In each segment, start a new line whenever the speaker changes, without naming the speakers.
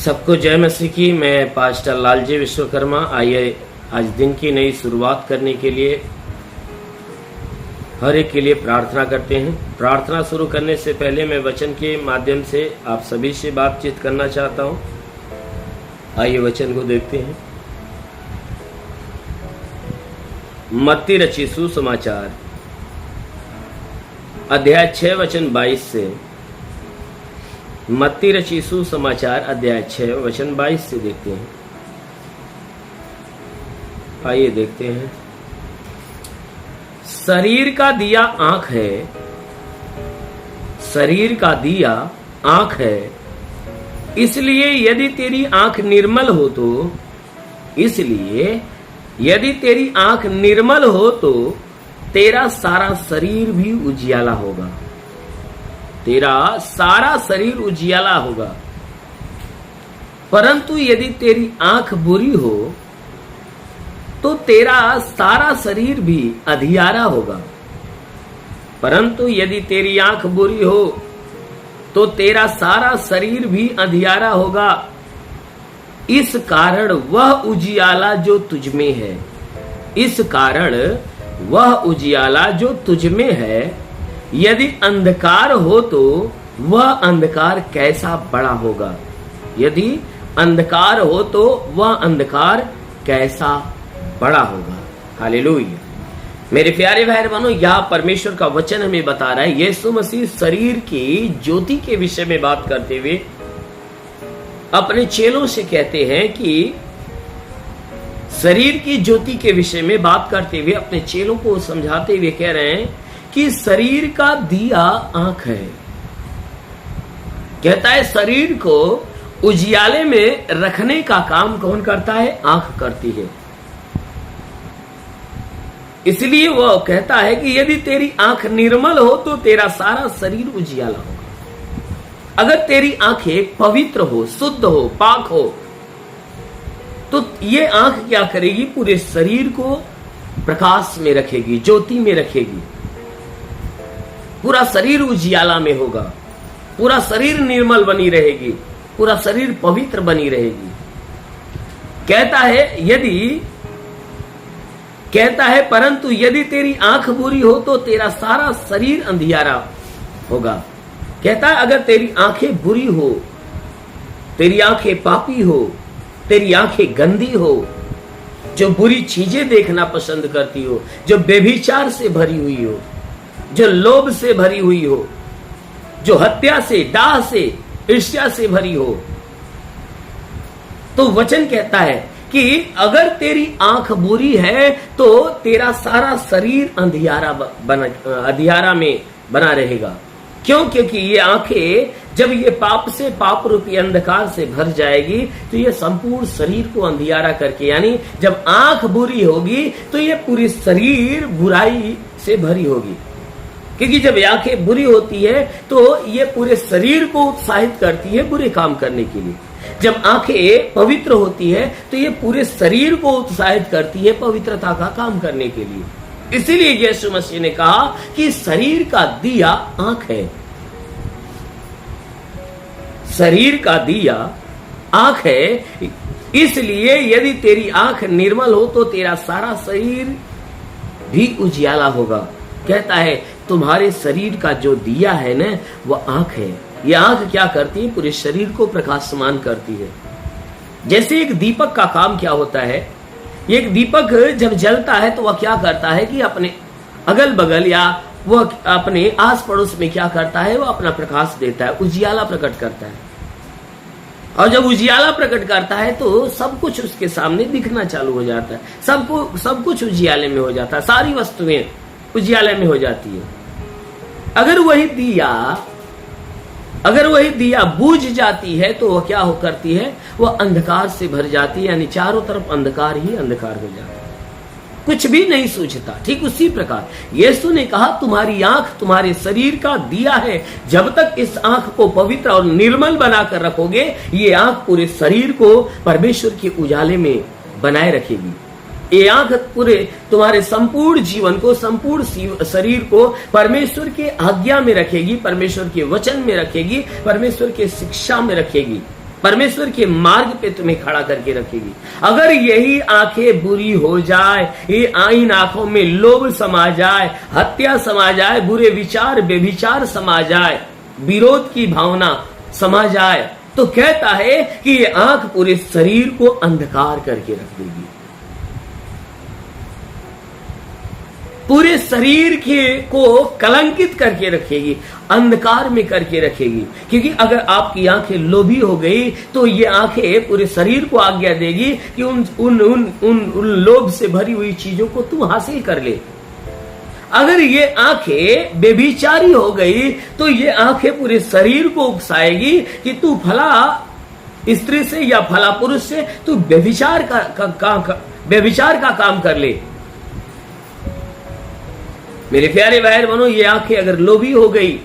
सबको जय मसीह की। मैं पास्टर लालजी विश्वकर्मा। आइए आज दिन की नई शुरुआत करने के लिए हर एक के लिए प्रार्थना करते हैं। प्रार्थना शुरू करने से पहले मैं वचन के माध्यम से आप सभी से बातचीत करना चाहता हूं। आइए वचन को देखते हैं। मत्ती रचित सुसमाचार अध्याय 6 वचन 22 से। मत्ती रचित सुसमाचार अध्याय 6 वचन 22 से देखते हैं। आइए देखते हैं। शरीर का दिया आंख है, शरीर का दिया आंख है, इसलिए यदि तेरी आंख निर्मल हो तो, इसलिए यदि तेरी आंख निर्मल हो तो तेरा सारा शरीर भी उजियाला होगा, तेरा सारा शरीर उजियाला होगा। परंतु यदि तेरी आंख बुरी हो तो तेरा सारा शरीर भी अंधियारा होगा। परंतु यदि तेरी आंख बुरी हो तो तेरा सारा शरीर भी अंधियारा होगा। इस कारण वह उजियाला जो तुझ में है, इस कारण वह उजियाला जो तुझ में है, यदि अंधकार हो तो वह अंधकार कैसा बड़ा होगा, यदि अंधकार हो तो वह अंधकार कैसा बड़ा होगा। हालेलुया। मेरे प्यारे भाई बहनों, यह परमेश्वर का वचन हमें बता रहा है। यीशु मसीह शरीर की ज्योति के विषय में बात करते हुए अपने चेलों से कहते हैं कि शरीर की ज्योति के विषय में बात करते हुए अपने चेलों को समझाते हुए कह रहे हैं कि शरीर का दिया आंख है। कहता है शरीर को उजियाले में रखने का काम कौन करता है? आंख करती है। इसलिए वह कहता है कि यदि तेरी आंख निर्मल हो तो तेरा सारा शरीर उजियाला होगा। अगर तेरी आंखें पवित्र हो, शुद्ध हो, पाक हो, तो ये आंख क्या करेगी? पूरे शरीर को प्रकाश में रखेगी, ज्योति में रखेगी। पूरा शरीर उजियाला में होगा, पूरा शरीर निर्मल बनी रहेगी, पूरा शरीर पवित्र बनी रहेगी। कहता है परंतु यदि तेरी आंख बुरी हो तो तेरा सारा शरीर अंधियारा होगा। कहता है अगर तेरी आंखें बुरी हो, तेरी आंखें पापी हो, तेरी आंखें गंदी हो, जो बुरी चीजें देखना पसंद करती हो, जो व्यभिचार से भरी हुई हो, जो लोभ से भरी हुई हो, जो हत्या से, डाह से, ईर्ष्या से भरी हो, तो वचन कहता है कि अगर तेरी आंख बुरी है तो तेरा सारा शरीर अंधियारा में बना रहेगा। क्यों? क्योंकि ये आंखें जब ये पाप से, पाप रूपी अंधकार से भर जाएगी तो ये संपूर्ण शरीर को अंधियारा करके, यानी जब आंख बुरी होगी तो ये पूरी शरीर बुराई से भरी होगी। क्योंकि जब आंखें बुरी होती है तो ये पूरे शरीर को उत्साहित करती है बुरे काम करने के लिए। जब आंखें पवित्र होती है तो ये पूरे शरीर को उत्साहित करती है पवित्रता का काम करने के लिए। इसीलिए यीशु मसीह ने कहा कि शरीर का दिया आंख है, शरीर का दिया आंख है। इसलिए यदि तेरी आंख निर्मल हो तो तेरा सारा शरीर भी उजियाला होगा। कहता है तुम्हारे शरीर का जो दिया है ना, वह आंख है। यह आंख क्या करती है? पूरे शरीर को प्रकाशमान करती है। जैसे एक दीपक का काम क्या होता है? एक दीपक जब जलता है तो वह क्या करता है कि अपने अगल बगल या वह अपने आस पड़ोस में क्या करता है? वह अपना प्रकाश देता है, उजियाला प्रकट करता है। और जब उजियाला प्रकट करता है तो सब कुछ उसके सामने दिखना चालू हो जाता है। सब कुछ उजियाले में हो जाता है, सारी वस्तुएं उजियाले में हो जाती है। अगर वही दिया बुझ जाती है तो वह क्या हो करती है? वह अंधकार से भर जाती है, यानी चारों तरफ अंधकार ही अंधकार हो जाता है, कुछ भी नहीं सूझता। ठीक उसी प्रकार यीशु ने कहा तुम्हारी आंख तुम्हारे शरीर का दिया है। जब तक इस आंख को पवित्र और निर्मल बनाकर रखोगे, ये आंख पूरे शरीर को परमेश्वर के उजाले में बनाए रखेगी। ये आंख पूरे तुम्हारे संपूर्ण जीवन को, संपूर्ण शरीर को परमेश्वर के आज्ञा में रखेगी, परमेश्वर के वचन में रखेगी, परमेश्वर के शिक्षा में रखेगी। परमेश्वर के मार्ग पे तुम्हें खड़ा करके रखेगी। अगर यही आंखें बुरी हो जाए, ये इन आंखों में लोभ समा जाए, हत्या समा जाए, बुरे विचार व्यभिचार समा जाए, विरोध की भावना समा जाए, तो कहता है कि ये आंख पूरे शरीर को अंधकार करके रख देगी, पूरे शरीर को कलंकित करके रखेगी, अंधकार में करके रखेगी। क्योंकि अगर आपकी आंखें लोभी हो गई तो ये आंखें पूरे शरीर को आज्ञा देगी कि उन लोभ से भरी हुई चीजों को तू हासिल कर ले। अगर ये आंखें बेभिचारी हो गई तो ये आंखें पूरे शरीर को उकसाएगी कि तू फला स्त्री से या फला पुरुष से तू बेभिचार का काम कर ले। मेरे प्यारे भाई बहनों, ये आंखें अगर लोभी हो गई,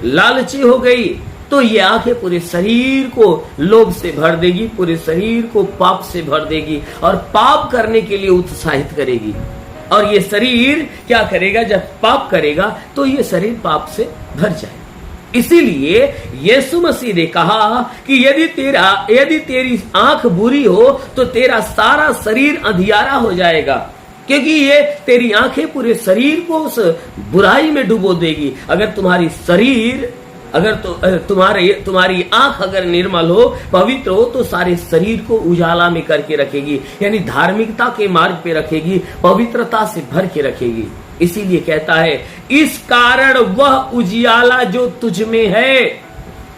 लालची हो गई, तो ये आंखें पूरे शरीर को लोभ से भर देगी, पूरे शरीर को पाप से भर देगी और पाप करने के लिए उत्साहित करेगी। और ये शरीर क्या करेगा? जब पाप करेगा तो ये शरीर पाप से भर जाए। इसीलिए यीशु मसीह ने कहा कि यदि तेरी आंख बुरी हो तो तेरा सारा शरीर अंधियारा हो जाएगा, क्योंकि ये तेरी आंखें पूरे शरीर को उस बुराई में डुबो देगी। अगर तुम्हारी शरीर तुम्हारी आंख अगर निर्मल हो, पवित्र हो, तो सारे शरीर को उजाला में करके रखेगी, यानी धार्मिकता के मार्ग पे रखेगी, पवित्रता से भर के रखेगी। इसीलिए कहता है, इस कारण वह उजियाला जो तुझ में है,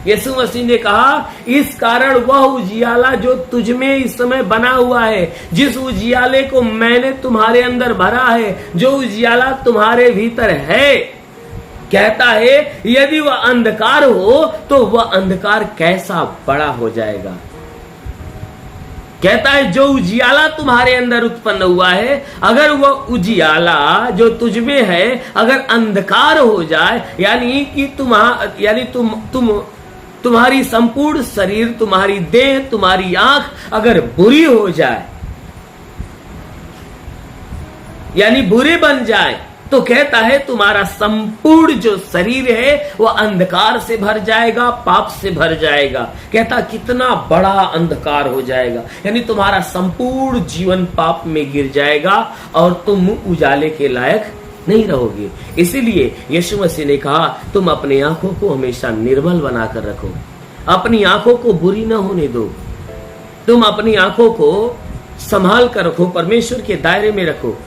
यीशु मसीह ने कहा, इस कारण वह उजियाला जो तुझ में इस समय बना हुआ है, जिस उजियाले को मैंने तुम्हारे अंदर भरा है, जो उजियाला तुम्हारे भीतर है, कहता है यदि वह अंधकार हो तो वह अंधकार कैसा बड़ा हो जाएगा। कहता है जो उजियाला तुम्हारे अंदर उत्पन्न हुआ है, अगर वह उजियाला जो तुझ में है अगर अंधकार हो जाए, यानी कि तुम्हारी संपूर्ण शरीर, तुम्हारी देह, तुम्हारी आंख अगर बुरी हो जाए, यानी बुरे बन जाए, तो कहता है तुम्हारा संपूर्ण जो शरीर है वह अंधकार से भर जाएगा, पाप से भर जाएगा। कहता कितना बड़ा अंधकार हो जाएगा, यानी तुम्हारा संपूर्ण जीवन पाप में गिर जाएगा और तुम उजाले के लायक नहीं रहोगे। इसीलिए यीशु मसीह ने कहा, तुम अपनी आंखों को हमेशा निर्मल बनाकर रखो, अपनी आंखों को बुरी न होने दो, तुम अपनी आंखों को संभाल कर रखो, परमेश्वर के दायरे में रखो।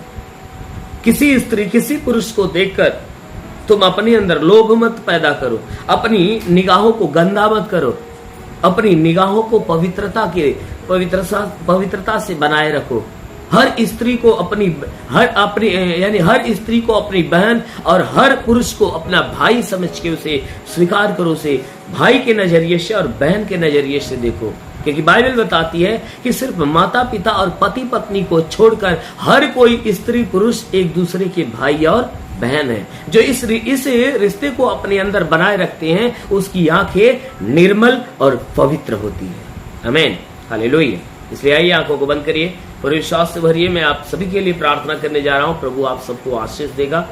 किसी स्त्री, किसी पुरुष को देखकर तुम अपने अंदर लोभ मत पैदा करो, अपनी निगाहों को गंदा मत करो, अपनी निगाहों को पवित्रता से बनाए रखो। हर स्त्री को हर स्त्री को अपनी बहन और हर पुरुष को अपना भाई समझ के उसे स्वीकार करो, उसे भाई के नजरिए से और बहन के नजरिए से देखो। क्योंकि बाइबल बताती है कि सिर्फ माता पिता और पति पत्नी को छोड़कर हर कोई स्त्री पुरुष एक दूसरे के भाई और बहन है। जो इस रिश्ते को अपने अंदर बनाए रखते हैं, उसकी आंखें निर्मल और पवित्र होती है। आमीन, हालेलुया। इसलिए आइए आंखों को बंद करिए, पूरे विश्वास से भरिए। मैं आप सभी के लिए प्रार्थना करने जा रहा हूं। प्रभु आप सबको आशीष देगा।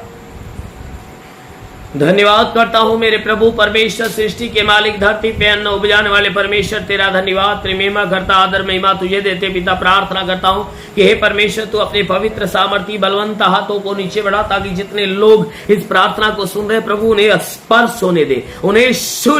धन्यवाद करता हूं मेरे प्रभु परमेश्वर, सृष्टि के मालिक, धरती पे अन्न उपजाने वाले परमेश्वर, तेरा धन्यवाद, तेरी महिमा करता, आदर महिमा तुझे देते पिता। प्रार्थना करता हूं कि हे परमेश्वर, तू अपने पवित्र सामर्थी बलवंत हाथों को नीचे बढ़ा, ताकि जितने लोग इस प्रार्थना को सुन रहे प्रभु उन्हें स्पर्श होने दे, उन्हें छू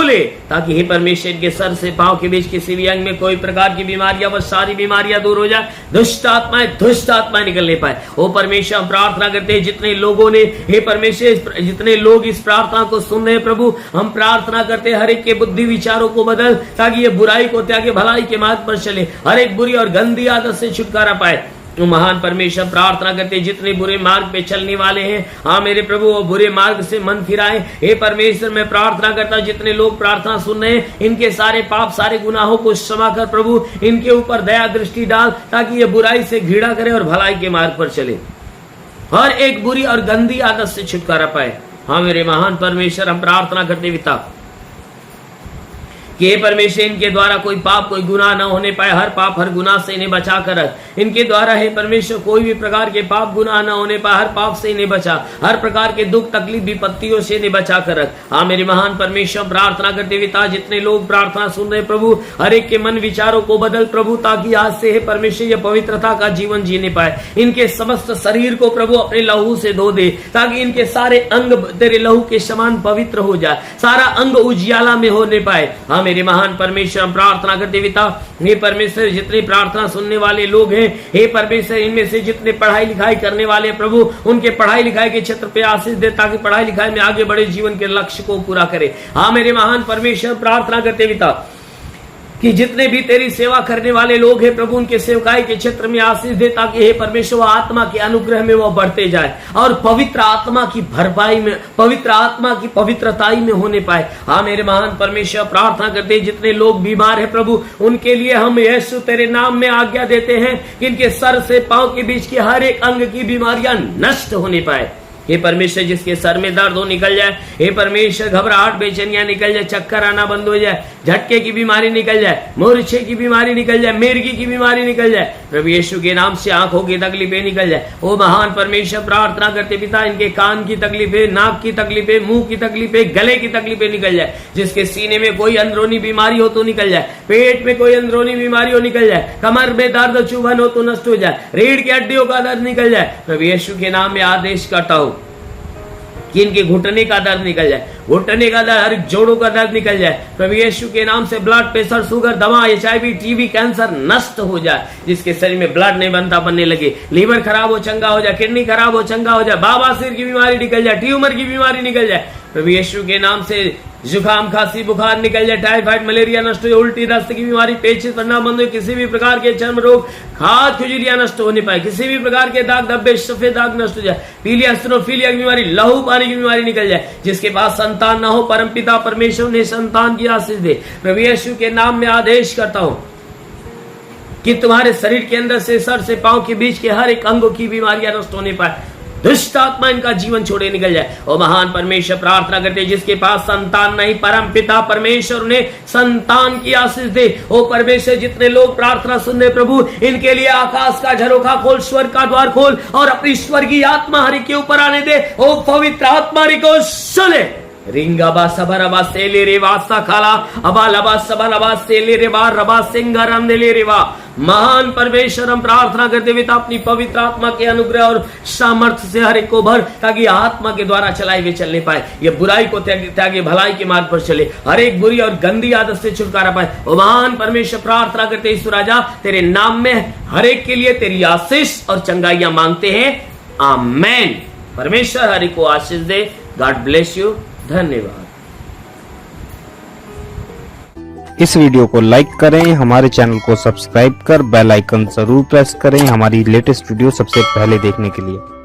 ले, ताकि हे परमेश्वर के सर से पांव के बीच किसी भी अंग में कोई प्रकार की बीमारियां, वह सारी बीमारियां दूर हो जाए, दुष्ट आत्माएं निकलने पाए। ओ परमेश्वर, हम प्रार्थना करते हैं जितने लोगों ने, हे परमेश्वर, जितने लोग इस प्रार्थना को सुन रहे हैं प्रभु, हम प्रार्थना करते हैं हर एक के बुद्धि विचारों को बदल, ताकि ये बुराई को त्यागे भलाई के मार्ग पर चले, हर एक बुरी और गंदी आदत से छुटकारा पाए। महान परमेश्वर, प्रार्थना करते जितने बुरे मार्ग पे चलने वाले हैं, हाँ मेरे प्रभु, वो बुरे मार्ग से मन फिराए। हे परमेश्वर, मैं प्रार्थना करता जितने लोग प्रार्थना सुन रहे हैं, इनके सारे पाप, सारे गुनाहों को क्षमा कर प्रभु, इनके ऊपर दया दृष्टि डाल, ताकि ये बुराई से घृणा करे और भलाई के मार्ग पर चले, हर एक बुरी और गंदी आदत से छुटकारा पाए। हाँ मेरे महान परमेश्वर, हम प्रार्थना करते पिता, कि हे परमेश्वर इनके द्वारा कोई पाप कोई गुनाह न होने पाए, हर पाप हर गुनाह से इन्हें बचा कर रख। इनके द्वारा हे परमेश्वर कोई भी प्रकार के पाप गुनाह न होने पाए, हर पाप से इन्हें बचा, हर प्रकार के दुख तकलीफ विपत्तियों से इन्हें बचा कर रख। हाँ मेरे महान परमेश्वर, प्रार्थना करते पिता जितने लोग प्रार्थना सुन रहे प्रभु, हर एक के मन विचारों को बदल प्रभु, ताकि आज से हे परमेश्वर ये पवित्रता का जीवन जीने पाए। इनके समस्त शरीर को प्रभु अपने लहू से धो दे, ताकि इनके सारे अंग तेरे लहू के समान पवित्र हो जाए, सारा अंग उजियाला में होने पाए। हाँ मेरे महान परमेश्वर, हम प्रार्थना करते पिता हे परमेश्वर जितने प्रार्थना सुनने वाले लोग हैं, हे परमेश्वर इनमें से जितने पढ़ाई लिखाई करने वाले प्रभु, उनके पढ़ाई लिखाई के क्षेत्र पे आशीष दे, ताकि पढ़ाई लिखाई में आगे बढ़े, जीवन के लक्ष्य को पूरा करे। हाँ मेरे महान परमेश्वर, प्रार्थना करते पिता कि जितने भी तेरी सेवा करने वाले लोग हैं प्रभु, उनके सेवकाई के क्षेत्र में आशीष दे, ताकि हे परमेश्वर आत्मा के अनुग्रह में वो बढ़ते जाए और पवित्र आत्मा की भरपाई में, पवित्र आत्मा की पवित्रताई में होने पाए। हाँ मेरे महान परमेश्वर, प्रार्थना करते जितने लोग बीमार है प्रभु, उनके लिए हम यीशु तेरे नाम में आज्ञा देते हैं कि इनके सर से पांव के बीच की हर एक अंग की बीमारियां नष्ट होने पाए। हे परमेश्वर जिसके सर में दर्द हो निकल जाए, हे परमेश्वर घबराहट बेचैनियां निकल जाए, चक्कर आना बंद हो जाए, झटके की बीमारी निकल जाए, मूर्छे की बीमारी निकल जाए, मिर्गी की बीमारी निकल जाए, प्रभु यीशु के नाम से आंखों की तकलीफें निकल जाए। ओ महान परमेश्वर, प्रार्थना करते पिता इनके कान की तकलीफें, नाक की तकलीफें, मुंह की तकलीफें, गले की तकलीफें निकल जाए, जिसके सीने में कोई अंदरूनी बीमारी हो तो निकल जाए, पेट में कोई अंदरूनी बीमारी हो निकल जाए, कमर में दर्द चुभन हो तो नष्ट हो जाए, रीढ़ की हड्डियों का दर्द निकल जाए। प्रभु यीशु के नाम में आदेश करता हूं कि इनके घुटने का दर्द निकल जाए, घुटने का दर्द, हर जोड़ों का दर्द निकल जाए। प्रभु यीशु के नाम से ब्लड प्रेशर, शुगर, दमा, HIV, TB, कैंसर नष्ट हो जाए, जिसके शरीर में ब्लड नहीं बनता बनने लगे, लीवर खराब हो चंगा हो जाए, किडनी खराब हो चंगा हो जाए, बाबासीर की बीमारी निकल जाए, ट्यूमर की बीमारी निकल जाए। प्रभु यीशु के नाम से जुकाम, खांसी, बुखार निकल जाए, टाइफाइड, मलेरिया नष्ट हो जाए, उल्टी दस्त की बीमारी, पेचिश पड़ना बंद हो, किसी भी प्रकार के चर्म रोग, खाज खुजलियां नष्ट होने पाए, किसी भी प्रकार के दाग धब्बे, सफेद दाग नष्ट हो जाए, पीलिया एसिनोफिलिया की बीमारी, लहू पानी की बीमारी निकल जाए, जिसके पास संतान ना हो परमपिता परमेश्वर ने संतान की आशीष दे। प्रभु यीशु के नाम में आदेश करता हूं कि तुम्हारे शरीर के अंदर से सर से पांव के बीच के हर एक अंगों की बीमारियां नष्ट होने पाए, दुष्ट आत्मा इनका जीवन छोड़े निकल जाए। ओ महान परमेश्वर, प्रार्थना करते जिसके पास संतान नहीं, परम पिता परमेश्वर ने संतान की आशीष दे। ओ परमेश्वर जितने लोग प्रार्थना सुन रहे प्रभु, इनके लिए आकाश का झरोखा खोल, स्वर्ग का द्वार खोल और अपनी स्वर्गीय आत्मा हरि के ऊपर आने दे। ओ पवित्र आत्मा हरि को सुने। रिंगाबा सबरबा सेले रे वासा खाला अबा लबा सबरबा सेले रे बा रबा सिंगारम देले रे वा। महान परमेश्वर, हम प्रार्थना करते हुए अपनी पवित्र आत्मा के अनुग्रह और सामर्थ्य से हर एक को भर, ताकि आत्मा के द्वारा चलाए हुए चलने पाए, ये बुराई को त्यागे भलाई के मार्ग पर चले, हर एक बुरी और गंदी आदत से छुटकारा पाए। ओ महान परमेश्वर, प्रार्थना करते ईश्वर राजा तेरे नाम में हर एक के लिए तेरी आशीष और चंगाइयां मांगते हैं, आमेन। परमेश्वर हरि को आशीष दे। God bless you. धन्यवाद।
इस वीडियो को लाइक करें, हमारे चैनल को सब्सक्राइब कर बेल आइकन जरूर प्रेस करें हमारी लेटेस्ट वीडियो सबसे पहले देखने के लिए।